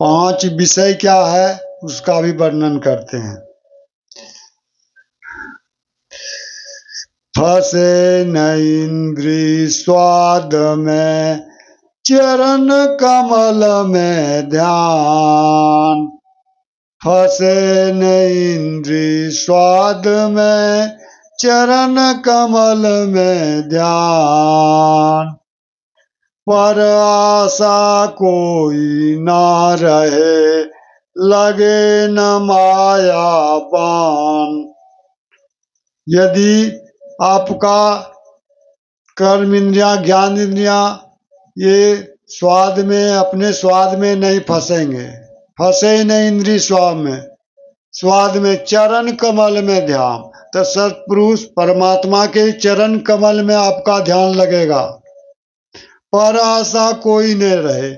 5 विषय क्या है उसका भी वर्णन करते हैं। फंसे न इंद्री स्वाद में, चरण कमल में ध्यान। फंसे न इंद्री स्वाद में, चरण कमल में ध्यान। पर आशा कोई ना रहे, लगे न माया बाण। यदि आपका कर्म इंद्रिया, ज्ञान इंद्रिया ये स्वाद में, अपने स्वाद में नहीं फंसेंगे, फंसे ही नहीं इंद्रिय स्वाद में, चरण कमल में ध्यान। तो सत्पुरुष परमात्मा के चरण कमल में आपका ध्यान लगेगा। पर आशा कोई नहीं रहे,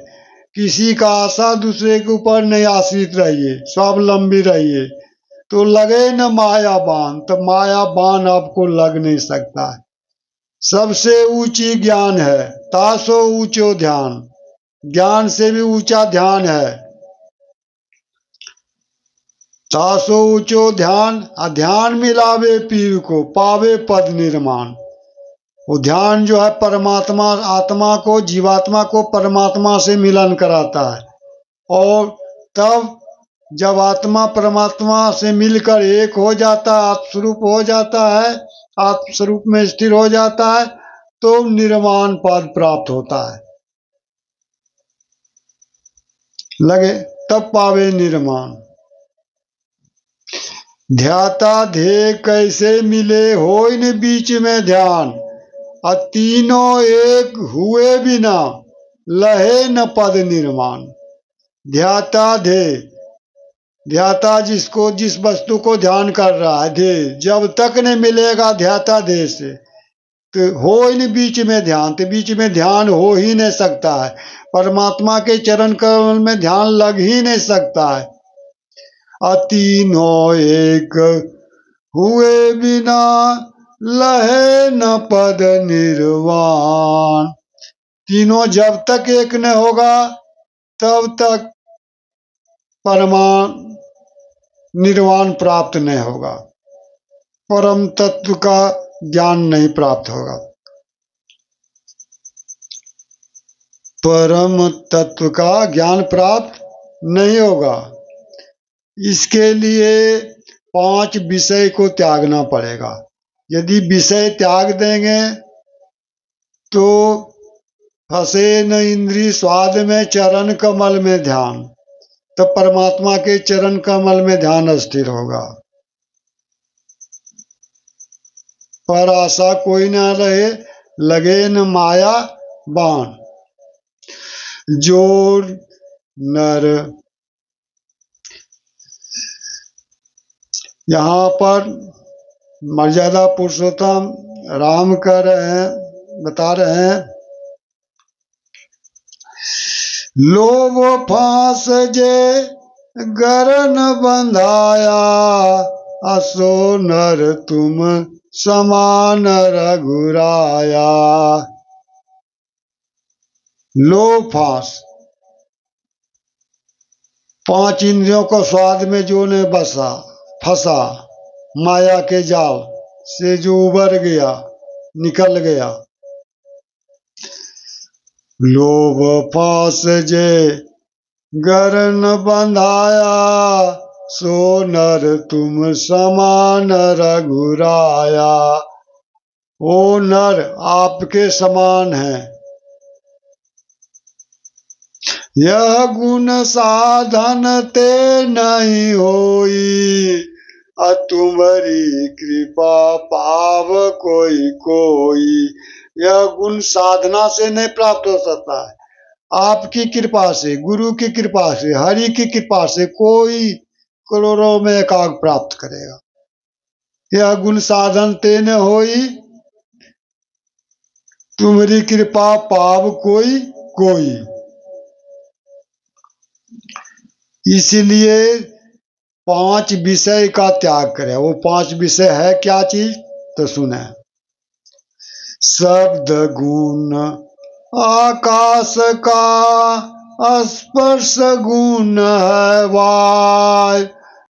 किसी का आशा दूसरे के ऊपर नहीं आश्रित रहिए, स्वावलंबी रहिए। तो लगे न माया बाण, तो माया बाण आपको लग नहीं सकता है। सबसे ऊंची ज्ञान है, तासो ऊंचो ध्यान। ज्ञान से भी ऊंचा ध्यान है। तासो ऊंचो ध्यान, ध्यान मिलावे पीर को, पावे पद निर्माण। वो ध्यान जो है परमात्मा, आत्मा को, जीवात्मा को परमात्मा से मिलन कराता है। और तब जब आत्मा परमात्मा से मिलकर एक हो जाता है, आत्मस्वरूप हो जाता है, आत्मस्वरूप में स्थिर हो जाता है, तो निर्वाण पद प्राप्त होता है। लगे तब पावे निर्माण। ध्याता ध्येय कैसे मिले, हो इन बीच में ध्यान। और तीनों एक हुए बिना, लहे न पद निर्माण। ध्याता ध्येय, ध्याता जिसको, जिस वस्तु को ध्यान कर रहा है, ध्येय जब तक नहीं मिलेगा ध्याता ध्येय से, तो हो इन बीच में ध्यान, तो बीच में ध्यान हो ही नहीं सकता है। परमात्मा के चरण कमल में ध्यान लग ही नहीं सकता है। तीनों एक हुए बिना, लहे न पद निर्वाण। तीनों जब तक एक न होगा, तब तक परमाण निर्वाण प्राप्त नहीं होगा, परम तत्व का ज्ञान नहीं प्राप्त होगा। परम तत्व का ज्ञान प्राप्त नहीं होगा। इसके लिए 5 विषय को त्यागना पड़ेगा। यदि विषय त्याग देंगे तो फंसे न इंद्रिय स्वाद में, चरण कमल में ध्यान। तो परमात्मा के चरण कमल में ध्यान स्थिर होगा। पर आशा कोई ना रहे, लगे न माया बाण। जो नर, यहाँ पर मर्यादा पुरुषोत्तम राम कह रहे हैं, बता रहे हैं, लोभ फांस जे गरन बंधाया, असो नर तुम समान रघुराया। लोभ फांस, 5 इंद्रियों को स्वाद में जो ने बसा, फंसा, माया के जाल से जो उबर गया, निकल गया। लोभ फांस जे गरन बंधाया, सो नर तुम समान रघुराया। ओ नर आपके समान है। यह गुण साधन ते नहीं होई, तुम्हारी कृपा पाव कोई कोई। यह गुण साधना से नहीं प्राप्त हो सकता है, आपकी कृपा से, गुरु की कृपा से, हरि की कृपा से कोई करोड़ों में एकाग प्राप्त करेगा। यह गुण साधन ते न होई, तुम्हारी कृपा पाव कोई कोई। इसलिए 5 विषय का त्याग करें। वो 5 विषय है क्या चीज, तो सुने। शब्द गुण आकाश का, स्पर्श गुण है वाय